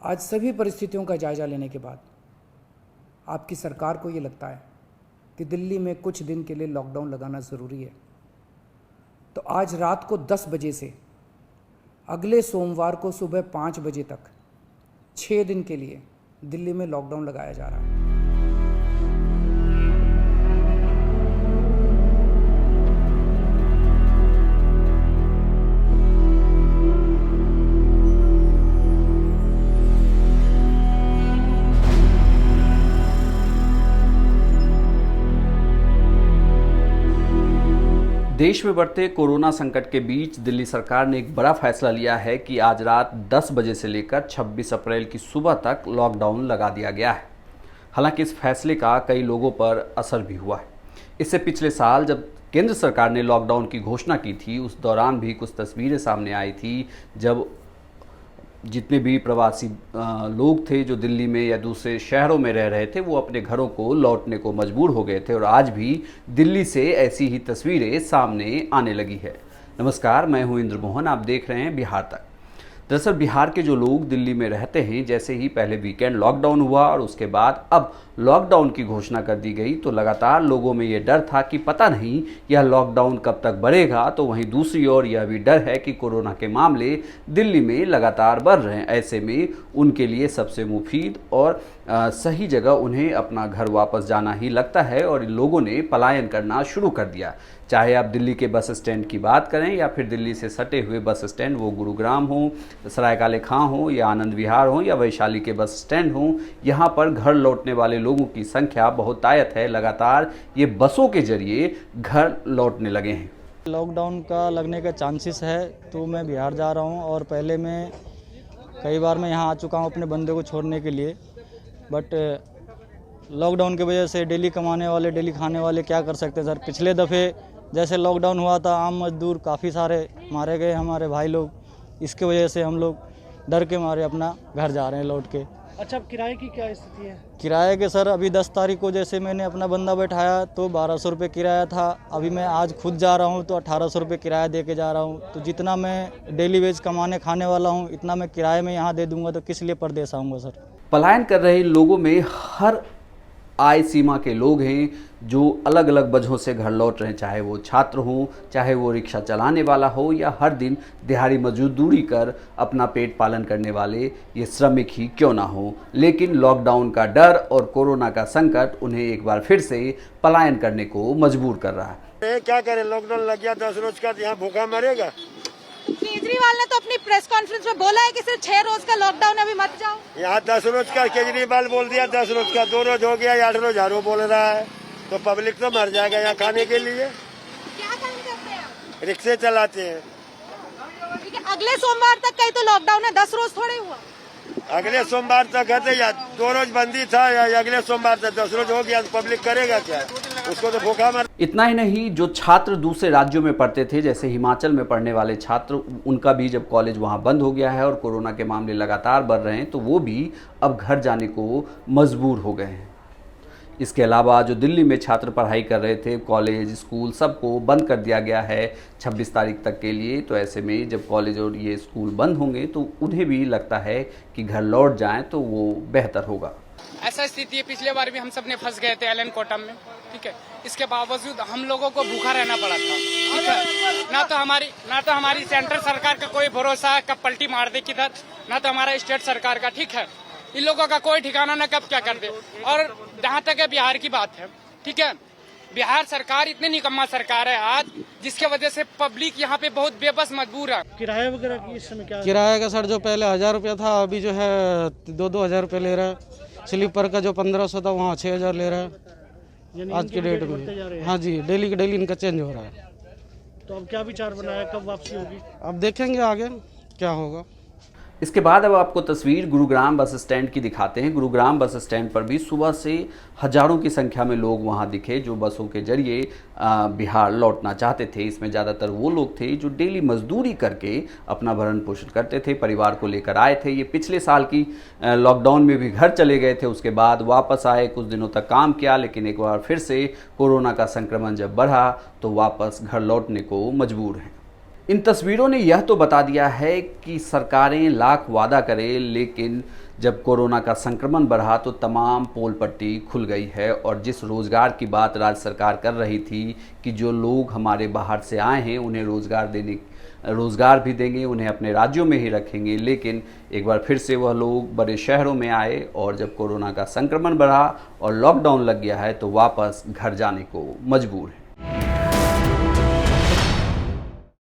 आज सभी परिस्थितियों का जायजा लेने के बाद आपकी सरकार को ये लगता है कि दिल्ली में कुछ दिन के लिए लॉकडाउन लगाना ज़रूरी है, तो आज रात को 10 बजे से अगले सोमवार को सुबह 5 बजे तक 6 दिन के लिए दिल्ली में लॉकडाउन लगाया जा रहा है। देश में बढ़ते कोरोना संकट के बीच दिल्ली सरकार ने एक बड़ा फैसला लिया है कि आज रात 10 बजे से लेकर 26 अप्रैल की सुबह तक लॉकडाउन लगा दिया गया है। हालांकि इस फैसले का कई लोगों पर असर भी हुआ है। इससे पिछले साल जब केंद्र सरकार ने लॉकडाउन की घोषणा की थी, उस दौरान भी कुछ तस्वीरें सामने आई थी जब जितने भी प्रवासी लोग थे जो दिल्ली में या दूसरे शहरों में रह रहे थे, वो अपने घरों को लौटने को मजबूर हो गए थे और आज भी दिल्ली से ऐसी ही तस्वीरें सामने आने लगी है। नमस्कार, मैं हूं इंद्र मोहन, आप देख रहे हैं बिहार तक। दरअसल बिहार के जो लोग दिल्ली में रहते हैं, जैसे ही पहले वीकेंड लॉकडाउन हुआ और उसके बाद अब लॉकडाउन की घोषणा कर दी गई, तो लगातार लोगों में ये डर था कि पता नहीं यह लॉकडाउन कब तक बढ़ेगा। तो वहीं दूसरी ओर यह भी डर है कि कोरोना के मामले दिल्ली में लगातार बढ़ रहे हैं। ऐसे में उनके लिए सबसे मुफीद और सही जगह उन्हें अपना घर वापस जाना ही लगता है और लोगों ने पलायन करना शुरू कर दिया। चाहे आप दिल्ली के बस स्टैंड की बात करें या फिर दिल्ली से सटे हुए बस स्टैंड, वो गुरुग्राम हो, सरायकाले खां हो या आनंद विहार हो या वैशाली के बस स्टैंड हो, यहाँ पर घर लौटने वाले लोगों की संख्या बहुतायत है। लगातार ये बसों के जरिए घर लौटने लगे हैं। लॉकडाउन का लगने का चांसेस है, तो मैं बिहार जा रहा हूँ और पहले मैं कई बार मैं यहाँ आ चुका हूँ अपने बंदे को छोड़ने के लिए, बट लॉकडाउन की वजह से डेली कमाने वाले, डेली खाने वाले क्या कर सकते हैं सर। पिछले दफ़े जैसे लॉकडाउन हुआ था, आम मजदूर काफ़ी सारे मारे गए, हमारे भाई लोग। इसके वजह से हम लोग डर के मारे अपना घर जा रहे हैं लौट के। अच्छा, अब किराए की क्या स्थिति है? किराए के सर अभी 10 तारीख को जैसे मैंने अपना बंदा बैठाया तो 1200 रुपये किराया था। अभी मैं आज खुद जा रहा हूँ तो 1800 रुपये किराया दे के जा रहा हूँ। तो जितना मैं डेली वेज कमाने खाने वाला हूँ, इतना मैं किराए में यहाँ दे दूँगा, तो किस लिए परदेश आऊँगा सर। पलायन कर रहे लोगों में हर आय सीमा के लोग हैं जो अलग अलग वजहों से घर लौट रहे हैं, चाहे वो छात्र हो, चाहे वो रिक्शा चलाने वाला हो या हर दिन दिहाड़ी मजदूरी कर अपना पेट पालन करने वाले ये श्रमिक ही क्यों ना हो। लेकिन लॉकडाउन का डर और कोरोना का संकट उन्हें एक बार फिर से पलायन करने को मजबूर कर रहा है। क्या करें, लॉकडाउन लग गया 10 रोज का, यहाँ भूखा मरेगा। केजरीवाल ने तो अपनी प्रेस कॉन्फ्रेंस में बोला है कि सिर्फ 6 रोज का लॉकडाउन है, अभी मत जाओ। यहाँ 10 रोज का केजरीवाल बोल दिया, 10 रोज का 2 रोज हो गया, 8 रोज झाड़ू बोल रहा है। तो पब्लिक तो मर जाएगा यहाँ खाने के लिए। क्या काम करते हैं आप? रिक्शे चलाते हैं। ठीक है, अगले सोमवार तक कहीं तो लॉकडाउन है, 10 रोज थोड़े हुआ। अगले सोमवार तक है या 2 रोज बंदी था या अगले सोमवार तक 10 रोज हो गया, तो पब्लिक करेगा क्या? उसको तो भूखा मर। इतना ही नहीं, जो छात्र दूसरे राज्यों में पढ़ते थे, जैसे हिमाचल में पढ़ने वाले छात्र, उनका भी जब कॉलेज वहाँ बंद हो गया है और कोरोना के मामले लगातार बढ़ रहे हैं, तो वो भी अब घर जाने को मजबूर हो गए हैं। इसके अलावा जो दिल्ली में छात्र पढ़ाई कर रहे थे, कॉलेज स्कूल सबको बंद कर दिया गया है 26 तारीख तक के लिए। तो ऐसे में जब कॉलेज और ये स्कूल बंद होंगे तो उन्हें भी लगता है कि घर लौट जाएं तो वो बेहतर होगा। ऐसा स्थिति है, पिछले बार भी हम सब ने फंस गए थे एलन कोटम में, ठीक है। इसके बावजूद हम लोगों को भूखा रहना पड़ा था, ठीक है। ना तो हमारी सेंट्रल सरकार का कोई भरोसा है कब पलटी मार दे किधर, ना तो हमारा स्टेट सरकार का, ठीक है। इन लोगों का कोई ठिकाना ना कब क्या कर दे। और जहाँ तक है बिहार की बात है, ठीक है, बिहार सरकार इतनी निकम्मा सरकार है आज, जिसके वजह से पब्लिक यहाँ पे बहुत बेबस मजबूर है। किराया वगैरह की इस समय क्या? किराए का सर जो पहले 1000 रुपया था, अभी जो है 2-2 हज़ार रुपये ले रहा है। स्लीपर का जो 1500 था, वहाँ 6000 ले रहा है आज के डेट में। हाँ जी, डेली के डेली इनका चेंज हो रहा है। तो अब क्या विचार बनाया, कब वापसी होगी? अब देखेंगे आगे क्या होगा। इसके बाद अब आपको तस्वीर गुरुग्राम बस स्टैंड की दिखाते हैं। गुरुग्राम बस स्टैंड पर भी सुबह से हजारों की संख्या में लोग वहां दिखे जो बसों के जरिए बिहार लौटना चाहते थे। इसमें ज़्यादातर वो लोग थे जो डेली मजदूरी करके अपना भरण पोषण करते थे, परिवार को लेकर आए थे। ये पिछले साल की लॉकडाउन में भी घर चले गए थे, उसके बाद वापस आए, कुछ दिनों तक काम किया, लेकिन एक बार फिर से कोरोना का संक्रमण जब बढ़ा तो वापस घर लौटने को मजबूर हैं। इन तस्वीरों ने यह तो बता दिया है कि सरकारें लाख वादा करें, लेकिन जब कोरोना का संक्रमण बढ़ा तो तमाम पोल पट्टी खुल गई है। और जिस रोज़गार की बात राज्य सरकार कर रही थी कि जो लोग हमारे बाहर से आए हैं उन्हें रोज़गार भी देंगे, उन्हें अपने राज्यों में ही रखेंगे, लेकिन एक बार फिर से वह लोग बड़े शहरों में आए और जब कोरोना का संक्रमण बढ़ा और लॉकडाउन लग गया है तो वापस घर जाने को मजबूर है।